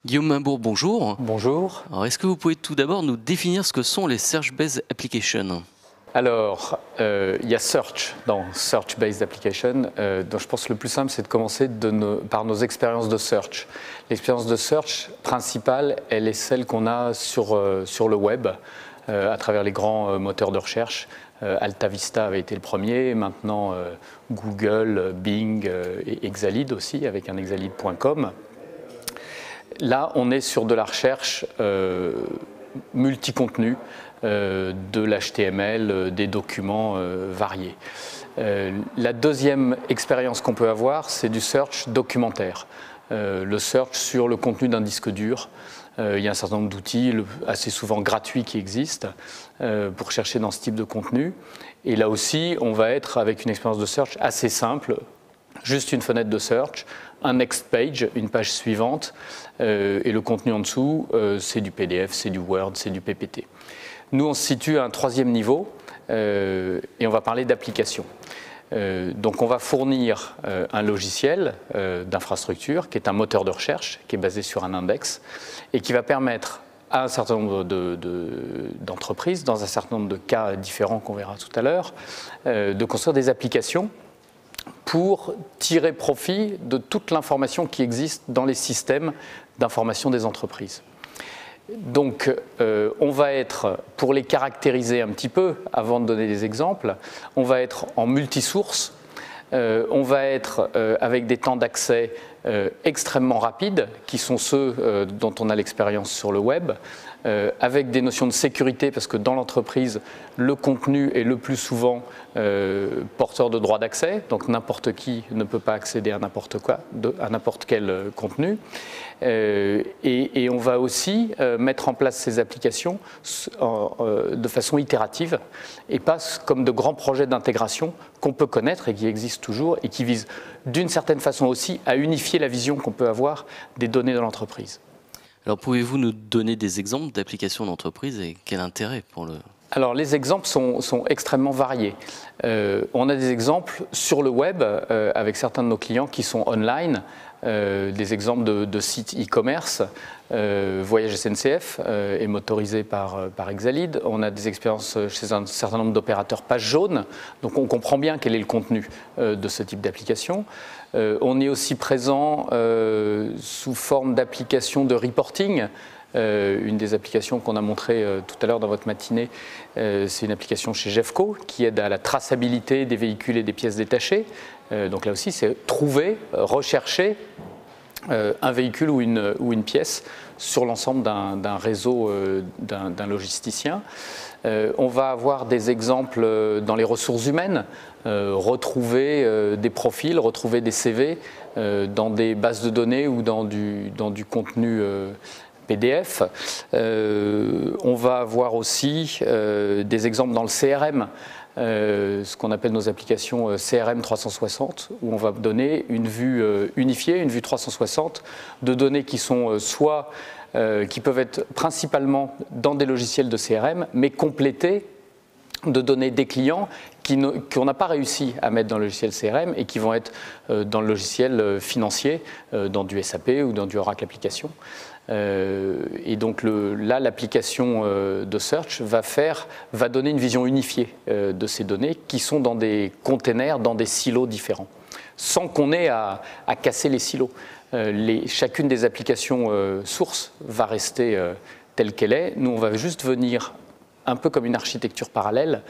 Guillaume Mimbourg, bonjour. Bonjour. Alors, est-ce que vous pouvez tout d'abord nous définir ce que sont les Search-Based Applications? Alors, il y a Search dans Search-Based Application. Donc je pense que le plus simple, c'est de commencer par nos expériences de Search. L'expérience de Search principale, elle est celle qu'on a sur le web, à travers les grands moteurs de recherche. AltaVista avait été le premier, maintenant Google, Bing et Exalid aussi, avec un exalid.com. Là, on est sur de la recherche multi-contenu, de l'HTML, des documents variés. La deuxième expérience qu'on peut avoir, c'est du search documentaire. Le search sur le contenu d'un disque dur. Il y a un certain nombre d'outils, assez souvent gratuits, qui existent pour chercher dans ce type de contenu. Et là aussi, on va être avec une expérience de search assez simple, juste une fenêtre de search, un next page, une page suivante, et le contenu en dessous, c'est du PDF, c'est du Word, c'est du PPT. Nous, on se situe à un troisième niveau, et on va parler d'application. Donc on va fournir un logiciel d'infrastructure qui est un moteur de recherche, qui est basé sur un index, et qui va permettre à un certain nombre d'entreprises, dans un certain nombre de cas différents qu'on verra tout à l'heure, de construire des applications pour tirer profit de toute l'information qui existe dans les systèmes d'information des entreprises. Donc, on va être, pour les caractériser un petit peu, avant de donner des exemples, on va être en multisource, on va être avec des temps d'accès extrêmement rapides, qui sont ceux dont on a l'expérience sur le web, avec des notions de sécurité, parce que dans l'entreprise, le contenu est le plus souvent porteur de droit d'accès, donc n'importe qui ne peut pas accéder à n'importe quoi, à n'importe quel contenu. Et on va aussi mettre en place ces applications de façon itérative, et pas comme de grands projets d'intégration qu'on peut connaître et qui existent toujours, et qui visent d'une certaine façon aussi à unifier la vision qu'on peut avoir des données de l'entreprise. Alors, pouvez-vous nous donner des exemples d'applications d'entreprise et quel intérêt pour le... Alors, les exemples sont extrêmement variés. On a des exemples sur le web avec certains de nos clients qui sont online, des exemples de sites e-commerce. Voyage SNCF est motorisé par Exalid. On a des expériences chez un certain nombre d'opérateurs pages jaunes, donc on comprend bien quel est le contenu de ce type d'application. On est aussi présent sous forme d'application de reporting. Une des applications qu'on a montré tout à l'heure dans votre matinée, c'est une application chez Jeffco qui aide à la traçabilité des véhicules et des pièces détachées. Donc là aussi, c'est trouver, rechercher un véhicule ou une pièce sur l'ensemble d'un réseau d'un logisticien. On va avoir des exemples dans les ressources humaines, retrouver des profils, retrouver des CV dans des bases de données ou dans du contenu PDF. On va avoir aussi des exemples dans le CRM, ce qu'on appelle nos applications CRM 360, où on va donner une vue unifiée, une vue 360 de données qui sont qui peuvent être principalement dans des logiciels de CRM, mais complétées de données des clients qu'on n'a pas réussi à mettre dans le logiciel CRM et qui vont être dans le logiciel financier, dans du SAP ou dans du Oracle Application. Et donc là, l'application de Search va donner une vision unifiée de ces données qui sont dans des containers, dans des silos différents, sans qu'on ait à casser les silos. Chacune des applications sources va rester telle qu'elle est. Nous, on va juste venir, un peu comme une architecture parallèle,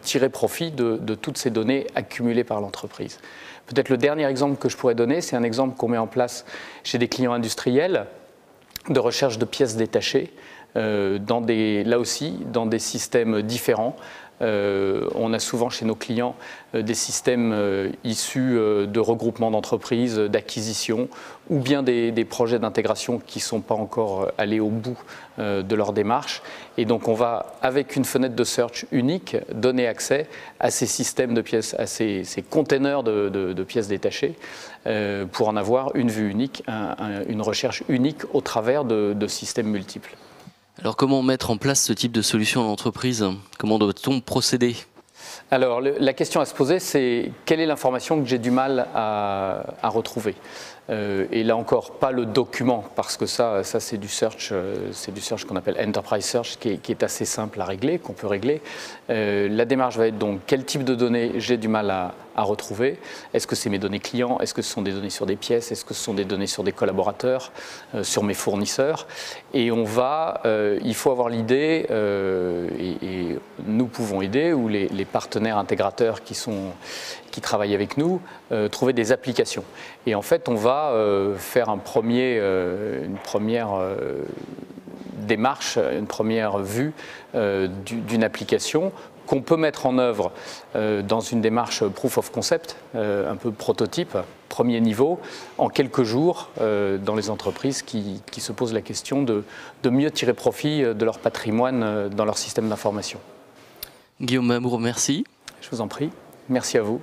tirer profit de toutes ces données accumulées par l'entreprise. Peut-être le dernier exemple que je pourrais donner, c'est un exemple qu'on met en place chez des clients industriels de recherche de pièces détachées, là aussi dans des systèmes différents. On a souvent chez nos clients des systèmes issus de regroupements d'entreprises, d'acquisition, ou bien des projets d'intégration qui ne sont pas encore allés au bout de leur démarche. Et donc on va, avec une fenêtre de search unique, donner accès à ces systèmes de pièces, à ces containers de pièces détachées, pour en avoir une vue unique, une recherche unique au travers de systèmes multiples. Alors, comment mettre en place ce type de solution en entreprise? Comment doit-on procéder? Alors, la question à se poser, c'est quelle est l'information que j'ai du mal à retrouver? Et là encore, pas le document, parce que ça c'est du search qu'on appelle Enterprise Search, qui est assez simple à régler, qu'on peut régler. La démarche va être donc quel type de données j'ai du mal à retrouver. Est-ce que c'est mes données clients? Est-ce que ce sont des données sur des pièces? Est-ce que ce sont des données sur des collaborateurs, sur mes fournisseurs? Et il faut avoir l'idée, et nous pouvons aider, ou les partenaires intégrateurs qui travaillent avec nous, trouver des applications. Et en fait, on va faire une première démarche, une première vue d'une application qu'on peut mettre en œuvre dans une démarche proof of concept, un peu prototype, premier niveau, en quelques jours, dans les entreprises qui se posent la question de mieux tirer profit de leur patrimoine dans leur système d'information. Guillaume Mamour, merci. Je vous en prie. Merci à vous.